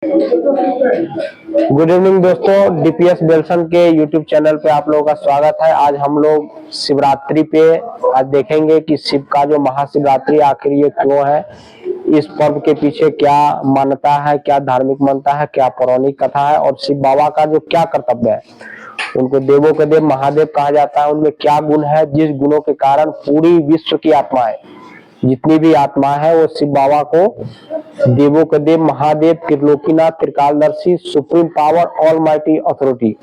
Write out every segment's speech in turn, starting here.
Good evening दोस्तों, DPS Belsen के YouTube channel पे आप लोगों का स्वागत है। आज हम लोग शिवरात्रि पे आज देखेंगे कि शिव का जो महाशिवरात्रि आखिर ये क्यों है, इस पर्व के पीछे क्या मान्यता है, क्या धार्मिक मान्यता है, क्या पौराणिक कथा है और शिव बाबा का जो क्या कर्तव्य है। उनको देवों के देव महादेव कहा जाता है। उनमें क्या गुण है जिस गुणों के कारण पूरी विश्व की आत्माएं, जितनी भी आत्मा है वो शिव बाबा को देवों के देव महादेव, त्रिलोकीनाथ, त्रिकालदर्शी, supreme power, all mighty authority,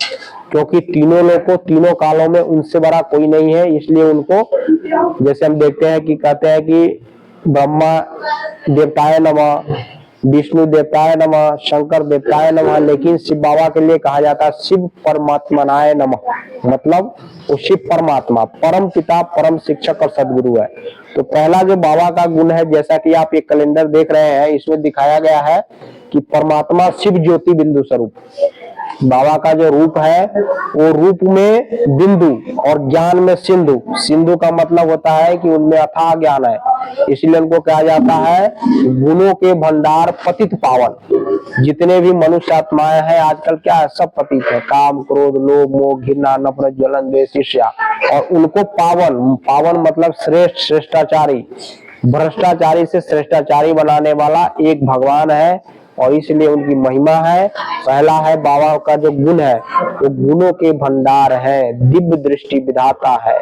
क्योंकि तीनों लोग को तीनों कालों में उनसे बड़ा कोई नहीं है, इसलिए उनको जैसे हम देखते हैं कि कहते हैं कि ब्रह्मा देवताय नमः, विष्णु देवताय नमः, शंकर देवताय नमः, लेकिन शिव बाबा के लिए कहा जाता है शिव परमात्मनाय नमः। मतलब वो शिव परमात्मा, परम पिता, परम शिक्षक और सदगुरु है। तो पहला जो बाबा का गुण है, जैसा कि आप एक कैलेंडर देख रहे हैं, इसमें दिखाया गया है कि परमात्मा शिव ज्योति बिंदु स्वरूप। बाबा का जो रूप है वो रूप में बिंदु और ज्ञान में सिंधु। सिंधु का मतलब होता है कि उनमें अथाह ज्ञान है, इसलिए उनको कहा जाता है गुणों के भंडार, पतित पावन। जितने भी मनुष्य आत्माएं हैं आजकल क्या है, सब पतित है। काम, क्रोध, लोभ, मोह, घृणा, नफरत, ज्वलन, द्वेष, ईर्ष्या, और उनको पावन, पावन मतलब श्रेष्ठ, श्रेष्ठाचारी, भ्रष्टाचारी से श्रेष्ठाचारी बनाने वाला एक भगवान है और इसलिए उनकी महिमा है। पहला है बाबा का जो गुण है वो गुणों के भंडार है, दिव्य दृष्टि विधाता है,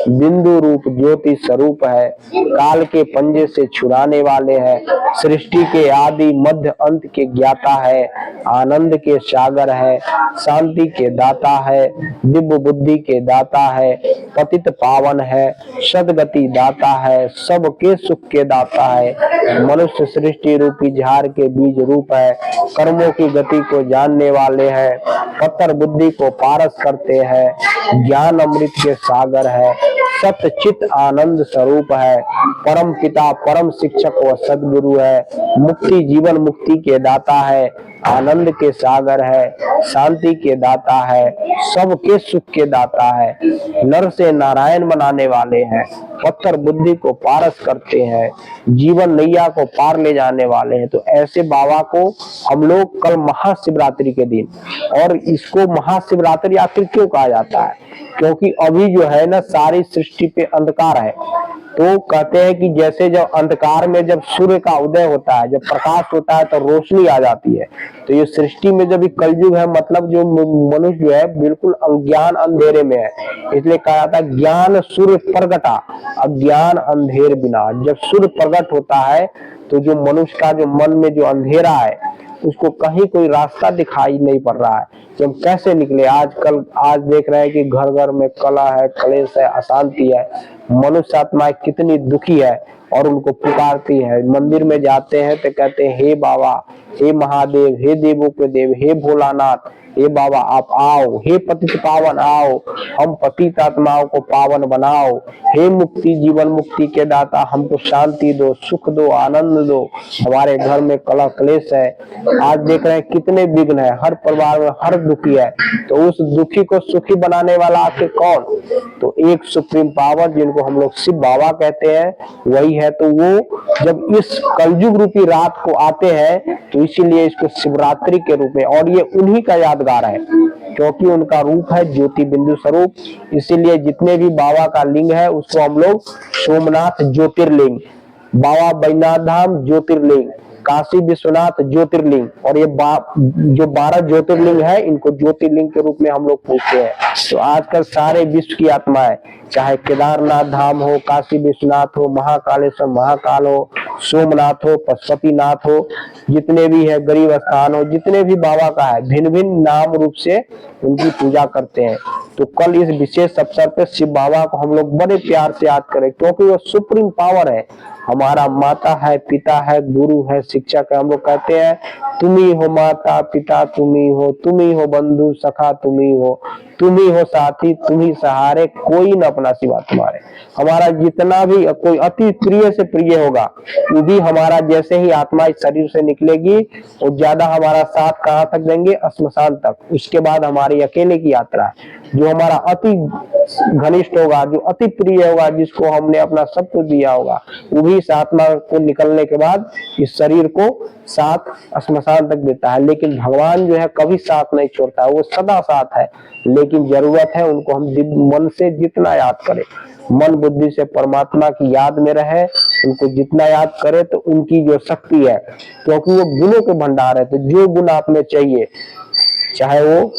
बिंदु रूप ज्योति स्वरूप है, काल के पंजे से छुड़ाने वाले हैं, सृष्टि के आदि मध्य अंत के ज्ञाता है, आनंद के सागर है, शांति के दाता है, दिव्य बुद्धि के दाता है, पतित पावन है, सदगति दाता है, सबके सुख के दाता है, मनुष्य सृष्टि रूपी झाड़ के बीज रूप है, कर्मों की गति को जानने वाले हैं, पत्थर बुद्धि को पारस करते हैं, ज्ञान अमृत के सागर है, सत्य चित आनंद स्वरूप है, परम पिता, परम शिक्षक व सदगुरु है, मुक्ति जीवन मुक्ति के दाता है, आनंद के सागर है, शांति के दाता है, सबके सुख के दाता है, नर से नारायण बनाने वाले हैं, पत्थर बुद्धि को पारस करते हैं, जीवन नैया को पार ले जाने वाले हैं। तो ऐसे बाबा को हम लोग कल महाशिवरात्रि के दिन, और इसको महाशिवरात्रि आखिर क्यों कहा जाता है, क्योंकि अभी जो है ना सारी सृष्टि पे अंधकार है। तो कहते हैं कि जैसे जब अंधकार में जब सूर्य का उदय होता है, जब प्रकाश होता है तो रोशनी आ जाती है। तो ये सृष्टि में जब कलयुग है, मतलब जो मनुष्य जो है बिल्कुल अज्ञान अंधेरे में है, इसलिए कहा जाता है ज्ञान सूर्य प्रगटा, अज्ञान अंधेर बिना। जब सूर्य प्रकट होता है तो जो मनुष्य का जो मन में जो अंधेरा है उसको कहीं कोई रास्ता दिखाई नहीं पड़ रहा है कि हम कैसे निकले। आज देख रहे हैं कि घर घर में कलह है, क्लेश है, अशांति है, मनुष्य आत्माएं कितनी दुखी है और उनको पुकारती है। मंदिर में जाते हैं तो कहते हैं हे बाबा, हे महादेव, हे देवों के देव, हे भोलानाथ, हे बाबा आप आओ, हे पतित पावन आओ, हम पतित आत्माओं को पावन बनाओ, हे मुक्ति जीवन मुक्ति के दाता हमको शांति दो, सुख दो, आनंद दो, हमारे घर में कलह क्लेश है। आज देख रहे हैं कितने विघ्न है, हर परिवार में हर दुखी है, तो उस दुखी को सुखी बनाने वाला आखिर कौन? तो एक सुप्रीम पावर जिनको हम लोग शिव बाबा कहते हैं वही है। तो वो जब इस कलयुग रूपी रात को आते हैं तो इसीलिए इसको शिवरात्रि के रूप में, और ये उन्हीं का यादगार है क्योंकि उनका रूप है ज्योति बिंदु स्वरूप। इसीलिए जितने भी बाबा का लिंग है उसको हम लोग सोमनाथ ज्योतिर्लिंग, बाबा बैद्यनाथ धाम ज्योतिर्लिंग, काशी विश्वनाथ ज्योतिर्लिंग, और ये जो 12 ज्योतिर्लिंग है इनको ज्योतिर्लिंग के रूप में हम लोग पूछते हैं। तो आजकल सारे विश्व की आत्माएं, चाहे केदारनाथ धाम हो, काशी विश्वनाथ हो, महाकालेश्वर महाकाल हो, सोमनाथ हो, पशुपतिनाथ हो, जितने भी है गरीब स्थान हो, जितने भी बाबा का है, भिन्न भिन्न नाम रूप से उनकी पूजा करते हैं। तो कल इस विशेष अवसर पे शिव बाबा को हम लोग बड़े प्यार से याद करें क्योंकि वो सुप्रीम पावर है, हमारा माता है, पिता है, गुरु है, शिक्षक है। हम लोग कहते हैं तुम ही हो माता पिता, तुम ही हो बंधु सखा, तुम ही हो साथी, तुम ही सहारे, कोई न अपना सिवा तुम्हारे। हमारा जितना भी कोई अति प्रिय से प्रिय होगा वो भी हमारा, जैसे ही आत्मा इस शरीर से निकलेगी वो ज्यादा हमारा साथ कहाँ तक देंगे? श्मशान तक। उसके बाद हमारी अकेले की यात्रा है। जो हमारा अति घनिष्ठ होगा, जो अति प्रिय होगा, जिसको हमने अपना सब कुछ दिया होगा, वो भी इस आत्मा को निकलने के बाद इस शरीर को साथ श्मशान तक देता है, लेकिन भगवान जो है कभी साथ नहीं छोड़ता है, वो सदा साथ है। लेकिन जरूरत है उनको हम मन से जितना याद करें, मन बुद्धि से परमात्मा की याद में रहे, उनको जितना याद करे तो उनकी जो शक्ति है, क्योंकि वो गुणों के भंडार है। तो जो गुण आप में चाहिए, चाहे वो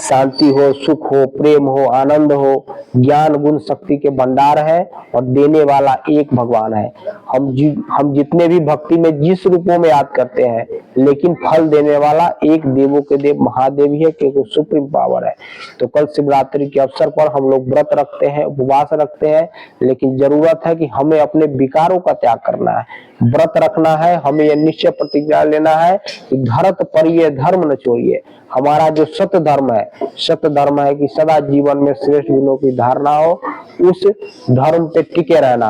शांति हो, सुख हो, प्रेम हो, आनंद हो, ज्ञान गुण शक्ति के भंडार है, और देने वाला एक भगवान है। हम जितने भी भक्ति में जिस रूपों में याद करते हैं, लेकिन फल देने वाला एक देवों के देव महादेव ही है, क्योंकि सुप्रीम पावर है। तो कल शिवरात्रि के अवसर पर हम लोग व्रत रखते हैं, उपवास रखते हैं, लेकिन जरूरत है कि हमें अपने विकारों का त्याग करना है, व्रत रखना है। हमें यह निश्चय प्रतिज्ञा लेना है कि धरत पर ये धर्म न छोड़िए। हमारा जो सत्य धर्म है कि सदा जीवन में श्रेष्ठ गुणों की धारणा हो, उस धर्म पे टिके रहना,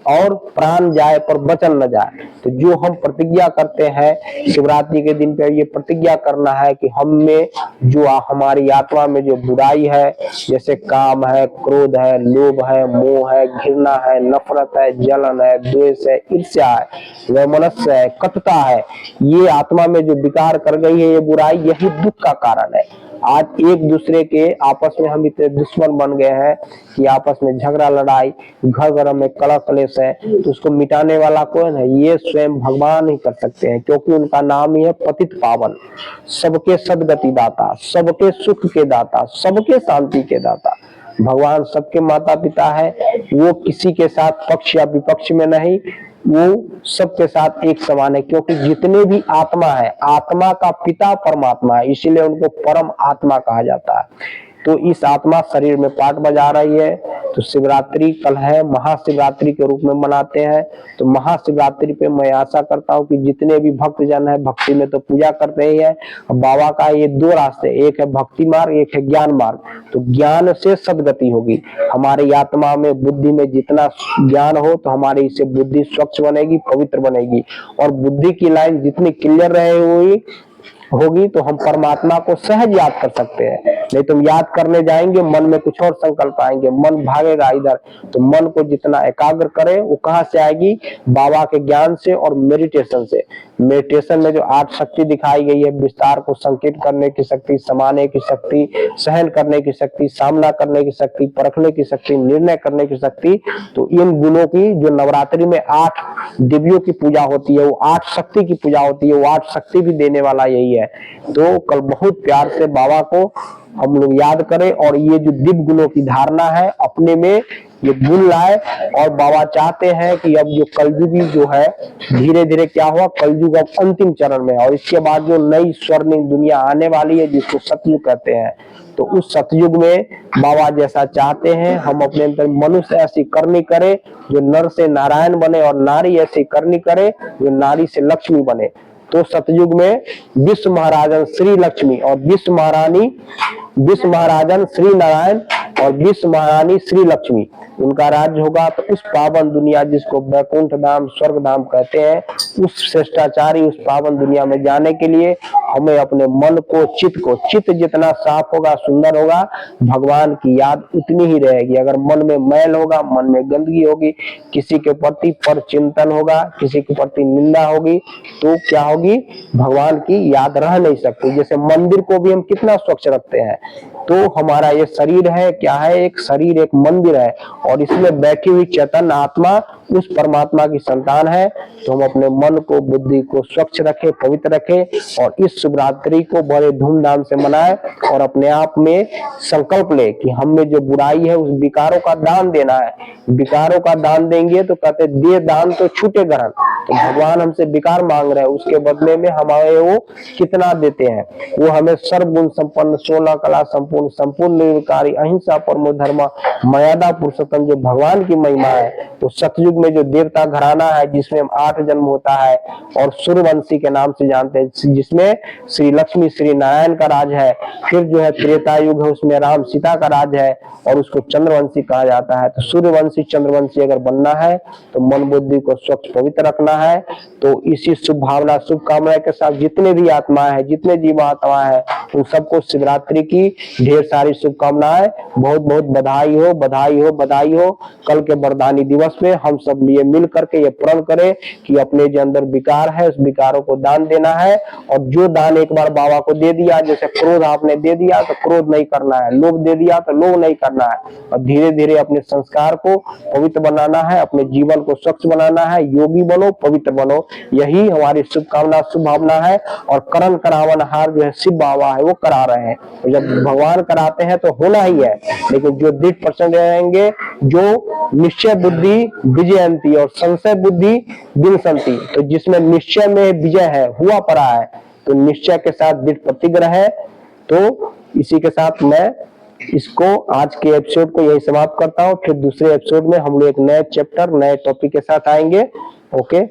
और प्राण जाए पर वचन न जाए। तो जो हम प्रतिज्ञा करते हैं शिवरात्रि के दिन पे, ये प्रतिज्ञा करना है कि हम में जो हमारी आत्मा में जो बुराई है, जैसे काम है, क्रोध है, लोभ है, मोह है, घृणा है, नफरत है, जलन है, द्वेष है, ईर्ष्या है, वैमनस्य है, कटुता है, ये आत्मा में जो विकार कर गई है, ये बुराई, यही दुख का कारण है। आज एक दूसरे के आपस में हम इतने दुश्मन बन गए हैं कि आपस में झगड़ा लड़ाई, घर घर में कलह कलेश है, तो उसको मिटाने वाला कौन है? ये स्वयं भगवान ही कर सकते हैं, क्योंकि उनका नाम ही है पतित पावन, सबके सदगति दाता, सबके सुख के दाता, सबके शांति के दाता। भगवान सबके माता पिता है, वो किसी के साथ पक्ष या विपक्ष में नहीं, वो सबके साथ एक समान है, क्योंकि जितने भी आत्मा है, आत्मा का पिता परमात्मा है, इसीलिए उनको परम आत्मा कहा जाता है। तो इस आत्मा शरीर में पाठ बजा रही है। तो शिवरात्रि कल है, महाशिवरात्रि के रूप में मनाते हैं। तो महाशिवरात्रि पे मैं आशा करता हूँ कि जितने भी भक्त जन है, भक्ति में तो पूजा करते ही है। बाबा का ये दो रास्ते, एक है भक्ति मार्ग, एक है ज्ञान मार्ग। तो ज्ञान से सदगति होगी। हमारी आत्मा में, बुद्धि में जितना ज्ञान हो, तो हमारी इससे बुद्धि स्वच्छ बनेगी, पवित्र बनेगी, और बुद्धि की लाइन जितनी क्लियर रहे हुई होगी, तो हम परमात्मा को सहज याद कर सकते हैं। नहीं तो हम याद करने जाएंगे, मन में कुछ और संकल्प आएंगे, मन भागेगा इधर। तो मन को जितना एकाग्र करें, वो कहाँ से आएगी? बाबा के ज्ञान से और मेडिटेशन से। मेडिटेशन में जो 8 शक्ति दिखाई गई है, विस्तार को संकेत करने की शक्ति, समाने की शक्ति, सहन करने की शक्ति, सामना करने की शक्ति, परखने की शक्ति, निर्णय करने की शक्ति, तो इन गुणों की जो नवरात्रि में 8 दिव्यों की पूजा होती है, वो 8 शक्ति की पूजा होती है, वो 8 शक्ति भी देने वाला यही है। तो कल बहुत प्यार से बाबा को हम लोग याद करें, और ये जो दिव्य गुणों की धारणा है, अपने में ये गुण लाए। और बाबा चाहते हैं कि अब जो कलयुगी जो है, धीरे धीरे क्या हुआ, कलयुग अब अंतिम चरण में, और इसके बाद जो नई स्वर्णिम दुनिया आने वाली है, जिसको सतयुग कहते हैं। तो उस सतयुग में बाबा जैसा चाहते हैं, हम अपने अंदर मनुष्य ऐसी करनी करे जो नर से नारायण बने, और नारी ऐसी करनी करे जो नारी से लक्ष्मी बने। तो सतयुग में विश्व महाराजन श्री लक्ष्मी और विश्व महाराजन श्री नारायण और विश्व महारानी श्री लक्ष्मी, उनका राज्य होगा। तो उस पावन दुनिया जिसको वैकुंठ धाम, स्वर्ग धाम कहते हैं, उस श्रेष्ठाचारी उस पावन दुनिया में जाने के लिए हमें अपने मन को, चित्त जितना साफ होगा, सुंदर होगा, भगवान की याद उतनी ही रहेगी। अगर मन में मैल होगा, मन में गंदगी होगी, किसी के प्रति पर चिंतन होगा, किसी के प्रति निंदा होगी, तो क्या होगी? भगवान की याद रह नहीं सकती। जैसे मंदिर को भी हम कितना स्वच्छ रखते हैं, तो हमारा ये शरीर है, क्या है? एक शरीर एक मंदिर है, और इसमें बैठी हुई चैतन्य आत्मा उस परमात्मा की संतान है। तो हम अपने मन को, बुद्धि को स्वच्छ रखें, पवित्र रखें, और इस शिवरात्रि को बड़े धूमधाम से मनाएं, और अपने आप में संकल्प ले कि हम में जो बुराई है, उस विकारों का दान देना है। विकारों का दान देंगे तो कहते दे दान तो छूटे ग्रहण। तो भगवान हमसे विकार मांग रहे हैं, उसके बदले में हमारे वो कितना देते हैं? वो हमें सर्वगुण संपन्न, 16 कला संपूर्ण, संपूर्ण निर्विकारी, अहिंसा परमो धर्म, मर्यादा पुरुषोत्तम, जो भगवान की महिमा है। तो सतयुग में जो देवता घराना है, जिसमें 8 जन्म होता है, और सूर्यवंशी के नाम से जानते हैं, जिसमें श्री लक्ष्मी श्री नारायण का राज है। फिर जो है त्रेता युग है, उसमें राम सीता का राज है, और उसको चंद्रवंशी कहा जाता है। तो सूर्यवंशी चंद्रवंशी अगर बनना है, तो मन बुद्धि को स्वच्छ पवित्र रखना है। तो इसी शुभ भावना, शुभकामना के साथ जितने भी आत्मा है, जितने जीवात्मा है, उन सबको शिवरात्रि की ढेर सारी शुभकामनाएं। बहुत बहुत बधाई हो, बधाई हो, बधाई हो। कल के वरदानी दिवस में हम सब ये मिल करके ये प्रण करें कि अपने जो अंदर विकार है उस विकारों को दान देना है, और जो दान एक बार बाबा को दे दिया, जैसे क्रोध आपने दे दिया तो क्रोध नहीं करना है, लोभ दे दिया तो लोभ नहीं करना है, और धीरे धीरे अपने संस्कार को पवित्र बनाना है, अपने जीवन को स्वच्छ बनाना है। योगी बनो, पवित्र बनो, यही हमारी शुभकामना शुभ भावना है। और करण करावनहार जो है शिव बाबा है वो करा रहे हैं। तो जब भगवान कराते हैं तो होना ही है, लेकिन जो 100% रहेंगे, जो निश्चय बुद्धि विजयंती और संशय बुद्धि विनशंति, तो जिसमें निश्चय में विजय है, हुआ पड़ा है, तो निश्चय के साथ दृढ़ प्रतिज्ञ रहे। तो इसी के साथ मैं इसको आज के एपिसोड को यही समाप्त करता हूँ। फिर दूसरे एपिसोड में हम लोग एक नए चैप्टर नए टॉपिक के साथ आएंगे। ओके।